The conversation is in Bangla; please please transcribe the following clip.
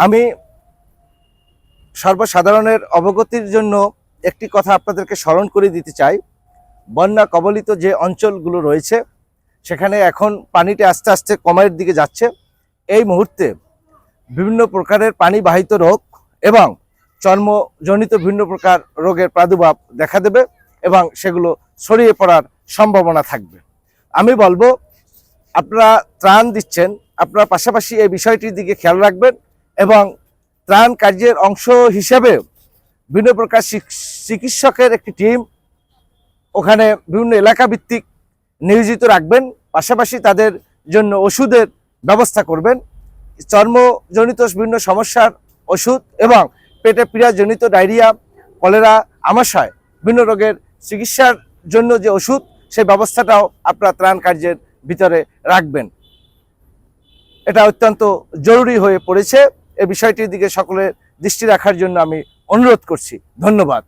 আমি সর্বসাধারণের অবগতির জন্য একটি কথা আপনাদেরকে স্মরণ করে দিতে চাই। বন্যা কবলিত যে অঞ্চলগুলো রয়েছে সেখানে এখন পানিটা আস্তে আস্তে কমের দিকে যাচ্ছে। এই মুহূর্তে বিভিন্ন প্রকারের পানিবাহিত রোগ এবং চর্মজনিত বিভিন্ন প্রকার রোগের প্রাদুর্ভাব দেখা দেবে এবং সেগুলো ছড়িয়ে পড়ার সম্ভাবনা থাকবে। আমি বলবো, আপনারা ত্রাণ দিচ্ছেন, আপনারা পাশাপাশি এই বিষয়টির দিকে খেয়াল রাখবেন এবং ত্রাণ কার্যের অংশ হিসেবে বিভিন্ন প্রকার চিকিৎসকের একটি টিম ওখানে বিভিন্ন এলাকা ভিত্তিক নিয়োজিত রাখবেন। পাশাপাশি তাদের জন্য ওষুধের ব্যবস্থা করবেন। চর্মজনিত বিভিন্ন সমস্যার ওষুধ এবং পেটে পীড়াজনিত ডায়রিয়া, কলেরা, আমাশয় বিভিন্ন রোগের চিকিৎসার জন্য যে ওষুধ, সেই ব্যবস্থাটাও আপনারা ত্রাণ কার্যের ভিতরে রাখবেন। এটা অত্যন্ত জরুরি হয়ে পড়েছে। এই বিষয়টির দিকে সকলের দৃষ্টি রাখার জন্য আমি অনুরোধ করছি। ধন্যবাদ।